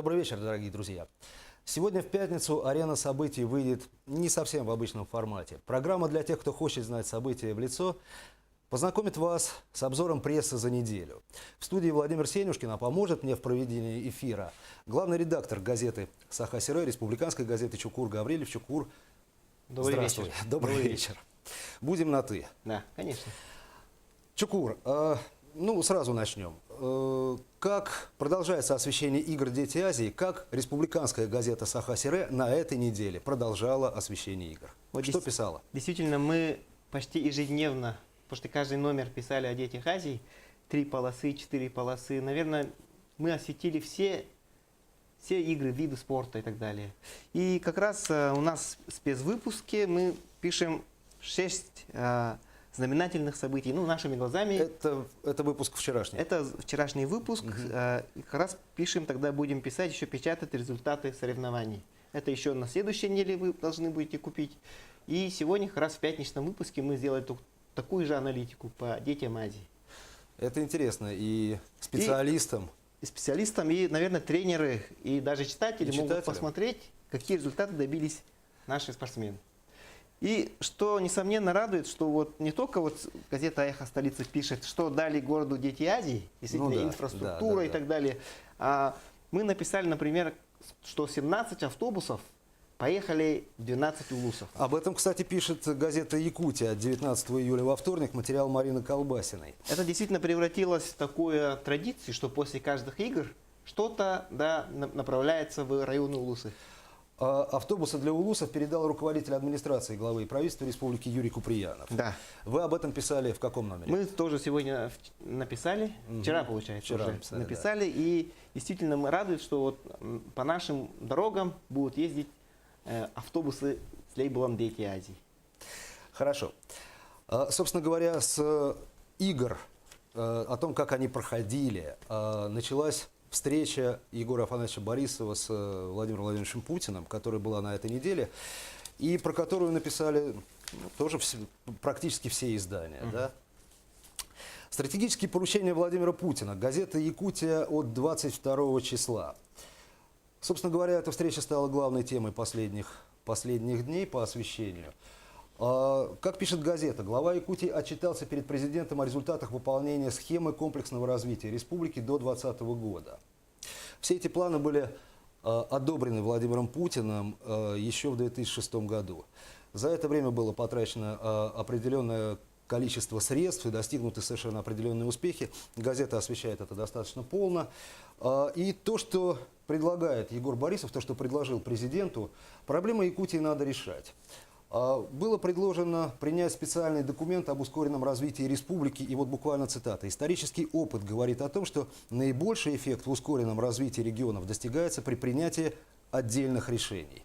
Добрый вечер, дорогие друзья. Сегодня в пятницу арена событий выйдет не совсем в обычном формате. Программа для тех, кто хочет знать события в лицо, познакомит вас с обзором прессы за неделю. В студии Владимир Сенюшкин, а поможет мне в проведении эфира главный редактор газеты «Саха-Сирэ», республиканской газеты «Чукур» Гавриль Чукур. Добрый вечер. Добрый вечер. Будем на «ты». Да, конечно. Чукур, сразу начнем. Как продолжается освещение игр «Дети Азии», как республиканская газета «Саха-Сирэ» на этой неделе продолжала освещение игр? Вот что писала? Действительно, мы почти ежедневно, почти каждый номер писали о детях Азии, 3 полосы, 4 полосы. Наверное, мы осветили все игры, виды спорта и так далее. И как раз у нас в спецвыпуске мы пишем 6 знаменательных событий, нашими глазами. Это выпуск вчерашний? Это вчерашний выпуск. И как раз пишем, тогда будем писать, еще печатать результаты соревнований. Это еще на следующей неделе вы должны будете купить. И сегодня, как раз в пятничном выпуске, мы сделали такую же аналитику по детям Азии. Это интересно. И специалистам? И специалистам, и, наверное, тренеры, и даже читатели могут посмотреть, какие результаты добились наши спортсмены. И что, несомненно, радует, что вот не только газета «Эхо столицы» пишет, что дали городу дети Азии, действительно, инфраструктура и так далее. А мы написали, например, что 17 автобусов поехали в 12 улусов. Об этом, кстати, пишет газета «Якутия» от 19 июля во вторник, материал Марины Колбасиной. Это действительно превратилось в такую традицию, что после каждых игр что-то направляется в районы улусы. Автобусы для улусов передал руководитель администрации главы и правительства республики Юрий Куприянов. Да. Вы об этом писали в каком номере? Мы тоже сегодня написали, вчера, получается, написали. Да. И действительно мы радует, что вот по нашим дорогам будут ездить автобусы с лейблом «Дети Азии». Хорошо. Собственно говоря, с игр, о том, как они проходили, началась встреча Егора Афанасьевича Борисова с Владимиром Владимировичем Путиным, которая была на этой неделе, и про которую написали тоже практически все издания. Да? Стратегические поручения Владимира Путина. Газета «Якутия» от 22 числа. Собственно говоря, эта встреча стала главной темой последних дней по освещению. Как пишет газета, глава Якутии отчитался перед президентом о результатах выполнения схемы комплексного развития республики до 2020 года. Все эти планы были одобрены Владимиром Путиным еще в 2006 году. За это время было потрачено определенное количество средств и достигнуты совершенно определенные успехи. Газета освещает это достаточно полно. И то, что предлагает Егор Борисов, то, что предложил президенту, проблемы Якутии надо решать. Было предложено принять специальный документ об ускоренном развитии республики, и вот буквально цитата. «Исторический опыт говорит о том, что наибольший эффект в ускоренном развитии регионов достигается при принятии отдельных решений».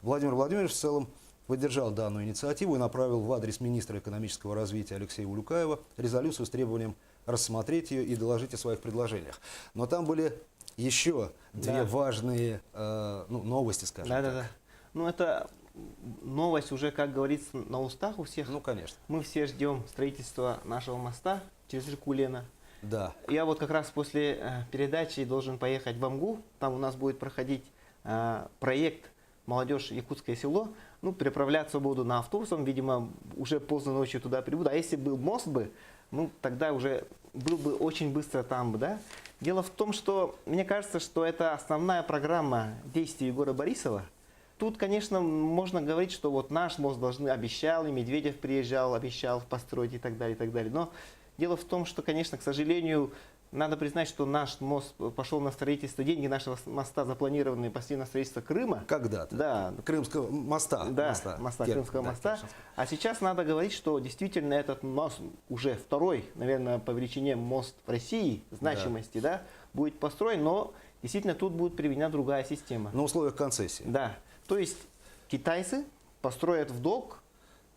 Владимир Владимирович в целом поддержал данную инициативу и направил в адрес министра экономического развития Алексея Улюкаева резолюцию с требованием рассмотреть ее и доложить о своих предложениях. Но там были еще две важные новости, скажем так. Это новость уже, как говорится, на устах у всех. Конечно. Мы все ждем строительства нашего моста через реку Лена. Да. Я вот как раз после передачи должен поехать в Амгу. Там у нас будет проходить проект «Молодежь. Якутское село». Переправляться буду на автобусом. Видимо, уже поздно ночью туда прибуду. А если был мост тогда уже был бы очень быстро там, да? Дело в том, что мне кажется, что это основная программа действий Егора Борисова. Тут, конечно, можно говорить, что вот наш мост обещал, и Медведев приезжал, обещал построить и так далее, и так далее. Но дело в том, что, конечно, к сожалению, надо признать, что наш мост пошел на строительство, деньги нашего моста запланированы пошли на строительство Крыма. Когда-то? Да. Крымского моста. Да, Крымского моста. А сейчас надо говорить, что действительно этот мост уже второй, наверное, по величине мост в России, значимости, будет построен, но действительно тут будет приведена другая система. На условиях концессии. Да. То есть китайцы построят в долг,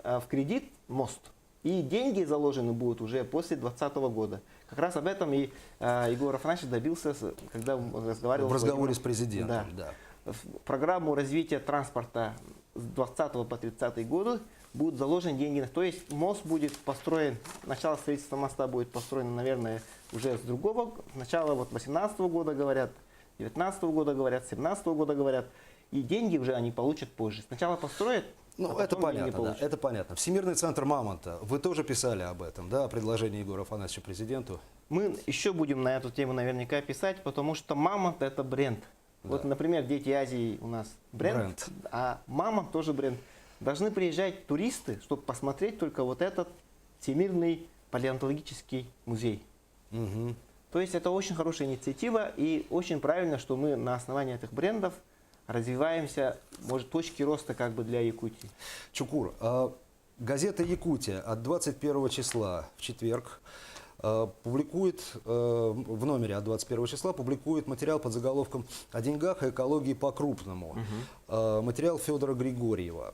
в кредит мост. И деньги заложены будут уже после 2020 года. Как раз об этом и Егор Афанасьевич добился, когда разговаривал в разговоре с президентом. Да. В программу развития транспорта с 2020 по 30 годы будут заложены деньги. То есть мост будет построен, начало строительства моста будет построено, наверное, уже с другого, с начала 2018 года, говорят. 2019 года говорят, 2017 года говорят. И деньги уже они получат позже. Сначала построят, Ну, а это потом деньги понятно, да, получат. это понятно. Всемирный центр Мамонта. Вы тоже писали об этом, да, о предложении Егора Афанасьевича президенту? Мы еще будем на эту тему наверняка писать, потому что Мамонт это бренд. Вот, Да. например, Дети Азии у нас бренд, а Мамонт тоже бренд. Должны приезжать туристы, чтобы посмотреть только вот этот Всемирный палеонтологический музей. Мгм. То есть это очень хорошая инициатива и очень правильно, что мы на основании этих брендов развиваемся, может, точки роста как бы для Якутии. Чукур, газета «Якутия» от 21 числа в четверг публикует, в номере от 21 числа публикует материал под заголовком «О деньгах и экологии по-крупному». Материал Федора Григорьева.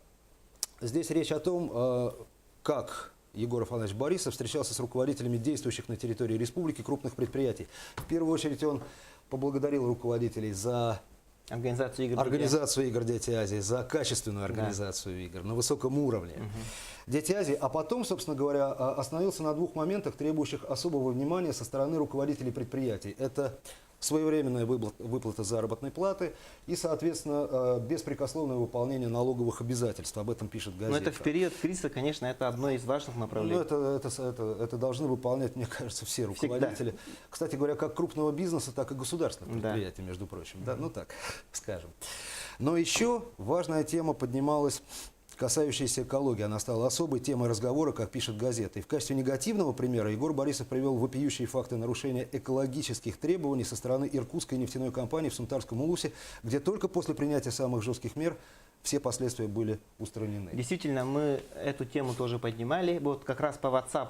Здесь речь о том, как Егор Афанасьевич Борисов встречался с руководителями действующих на территории республики крупных предприятий. В первую очередь он поблагодарил руководителей за Организацию игр. организацию игр «Дети Азии», за качественную организацию игр на высоком уровне. «Дети Азии», а потом, собственно говоря, остановился на двух моментах, требующих особого внимания со стороны руководителей предприятий. Это своевременная выплата заработной платы и, соответственно, беспрекословное выполнение налоговых обязательств. Об этом пишет газета. Но это в период кризиса, конечно, это одно из важных направлений. Ну, это должны выполнять, мне кажется, все руководители. Кстати говоря, как крупного бизнеса, так и государственных предприятий, между прочим. Да, ну так, скажем. Но еще важная тема поднималась, касающаяся экологии. Она стала особой темой разговора, как пишет газета. И в качестве негативного примера Егор Борисов привел вопиющие факты нарушения экологических требований со стороны иркутской нефтяной компании в Сунтарском Улусе, где только после принятия самых жестких мер все последствия были устранены. Действительно, мы эту тему тоже поднимали. Вот как раз по WhatsApp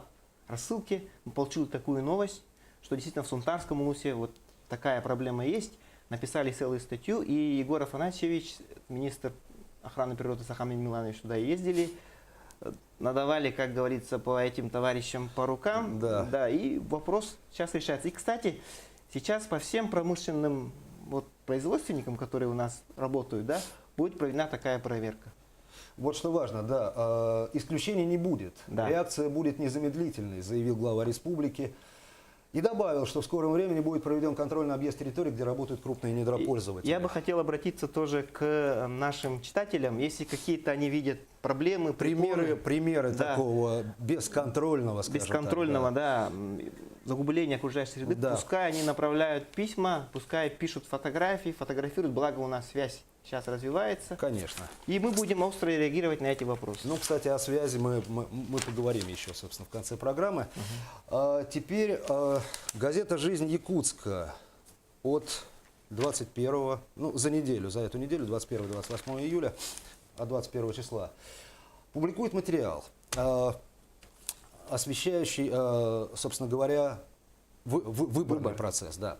рассылке мы получили такую новость, что действительно в Сунтарском Улусе вот такая проблема есть. Написали целую статью, и Егор Афанасьевич, министр охраны природы Сахамин Миланович, туда ездили, надавали, как говорится, по этим товарищам по рукам. Да. И вопрос сейчас решается. И, кстати, сейчас по всем промышленным вот, производственникам, которые у нас работают, да, будет проведена такая проверка. Вот что важно, да, исключений не будет. Да. Реакция будет незамедлительной, заявил глава республики. И добавил, что в скором времени будет проведен контрольный объезд территорий, где работают крупные недропользователи. Я бы хотел обратиться тоже к нашим читателям, если какие-то они видят проблемы, Примеры Да. такого бесконтрольного, скажем бесконтрольного, так, загубления окружающей среды, Да. пускай они направляют письма, пускай пишут фотографии, фотографируют, благо у нас связь сейчас развивается. Конечно. И мы будем остро реагировать на эти вопросы. Ну, кстати, о связи мы поговорим еще, собственно, в конце программы. Теперь газета «Жизнь Якутска» от 21, ну, за эту неделю, 21-28 июля, от 21 числа, публикует материал, освещающий, собственно говоря, выборный процесс. Да.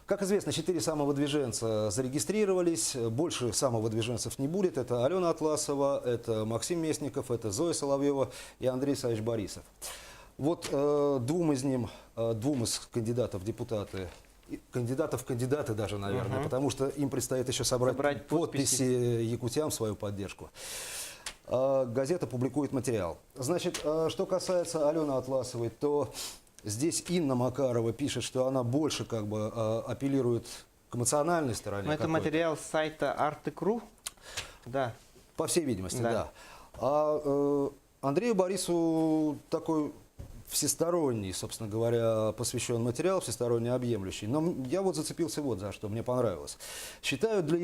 Как известно, 4 самовыдвиженца зарегистрировались, больше самовыдвиженцев не будет. Это Алена Атласова, это Максим Местников, это Зоя Соловьева и Андрей Савич Борисов. Вот двум из кандидатов в депутаты, кандидатов в кандидаты даже, наверное, потому что им предстоит еще собрать подписи якутян в свою поддержку. Газета публикует материал. Значит, что касается Алены Атласовой, то здесь Инна Макарова пишет, что она больше как бы апеллирует к эмоциональной стороне. Но это материал с сайта Arte.ru. Да. По всей видимости, да. А Андрею Борису такой всесторонний, собственно говоря, посвящен материал, всесторонне объемлющий. Но я вот зацепился вот за что, мне понравилось. Считаю, для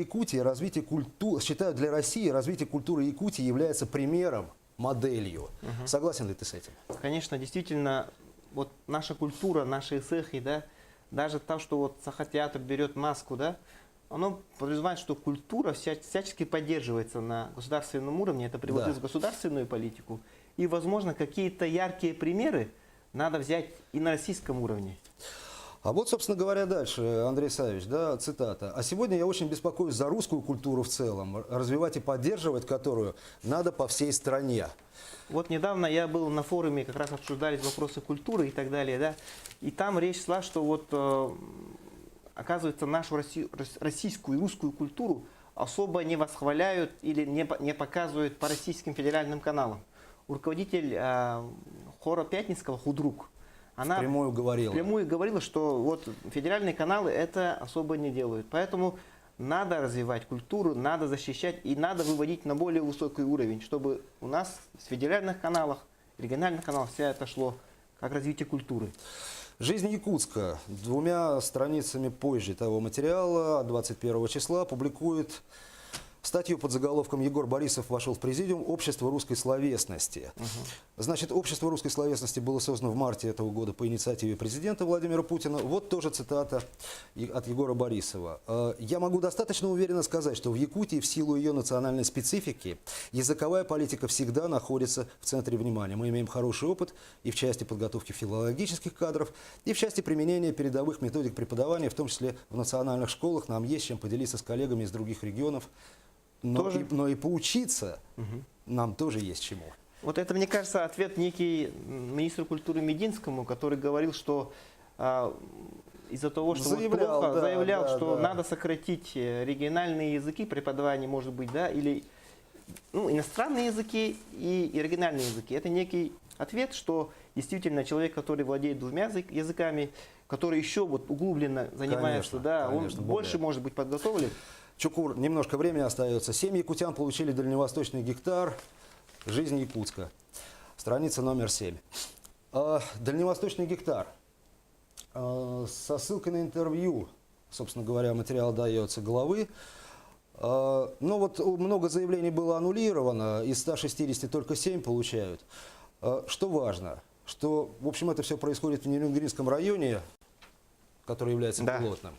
России развитие культуры Якутии является примером, моделью. Согласен ли ты с этим? Конечно, действительно, вот наша культура, наши эсэхи, да, даже то, что вот Саха-театр берет маску, да, оно подразумевает, что культура всячески поддерживается на государственном уровне, это приводит в государственную политику. И, возможно, какие-то яркие примеры надо взять и на российском уровне. А вот, собственно говоря, дальше, Андрей Савич, да, цитата. «А сегодня я очень беспокоюсь за русскую культуру в целом, развивать и поддерживать которую надо по всей стране». Вот недавно я был на форуме, как раз обсуждались вопросы культуры и так далее, да, и там речь шла, что вот, оказывается, нашу российскую и русскую культуру особо не восхваляют или не показывают по российским федеральным каналам. Руководитель хора Пятницкого, худрук, она впрямую говорила. впрямую говорила, что вот федеральные каналы это особо не делают. Поэтому надо развивать культуру, надо защищать и надо выводить на более высокий уровень, чтобы у нас в федеральных каналах, региональных каналах все это шло как развитие культуры. «Жизнь Якутска» 2 страницами позже того материала, 21 числа, публикует статью под заголовком «Егор Борисов вошел в президиум Общества русской словесности». Значит, Общество русской словесности было создано в марте этого года по инициативе президента Владимира Путина. Вот тоже цитата от Егора Борисова. «Я могу достаточно уверенно сказать, что в Якутии в силу ее национальной специфики языковая политика всегда находится в центре внимания. Мы имеем хороший опыт и в части подготовки филологических кадров, и в части применения передовых методик преподавания, в том числе в национальных школах. Нам есть чем поделиться с коллегами из других регионов. Но и поучиться нам тоже есть чему». Вот это, мне кажется, ответ некий министру культуры Мединскому, который говорил, что из-за того, что Заявлял, плохо, да, заявлял, да, что да. надо сократить региональные языки преподавания, может быть, да, или иностранные языки и оригинальные языки. Это некий ответ, что действительно человек, который владеет 2 языками, который еще вот углубленно занимается, Конечно, да, конечно, он более. больше может быть подготовлен. Чукур, немножко времени остается. 7 якутян получили дальневосточный гектар. «Жизнь Якутска». Страница номер 7. Дальневосточный гектар. Со ссылкой на интервью, собственно говоря, материал дается главы. Но вот много заявлений было аннулировано. Из 160 только 7 получают. Что важно, что, в общем, это все происходит в Нерюнгринском районе, который является Да. пилотным.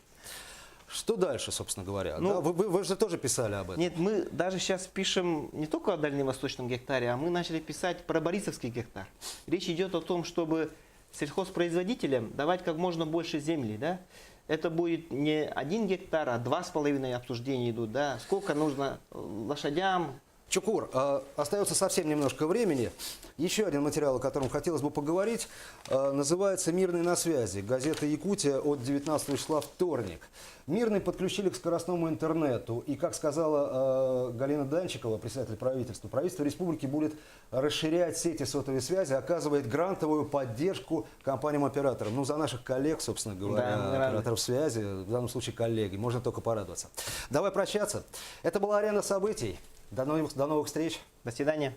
Что дальше, собственно говоря? Ну, Да, вы же тоже писали об этом. Нет, мы даже сейчас пишем не только о дальневосточном гектаре, а мы начали писать про Борисовский гектар. Речь идет о том, чтобы сельхозпроизводителям давать как можно больше земли, да? Это будет не 1 гектар, а 2,5 обсуждения идут, да? Сколько нужно лошадям. Чукур, остается совсем немножко времени. Еще один материал, о котором хотелось бы поговорить, называется «Мирный на связи». Газета «Якутия» от 19 числа, вторник. Мирный подключили к скоростному интернету. И, как сказала Галина Данчикова, председатель правительства, правительство республики будет расширять сети сотовой связи, оказывает грантовую поддержку компаниям-операторам. Ну, за наших коллег, собственно говоря, Да, мы рады. операторов связи, в данном случае коллеги. Можно только порадоваться. Давай прощаться. Это была «Арена событий». До новых встреч. До свидания.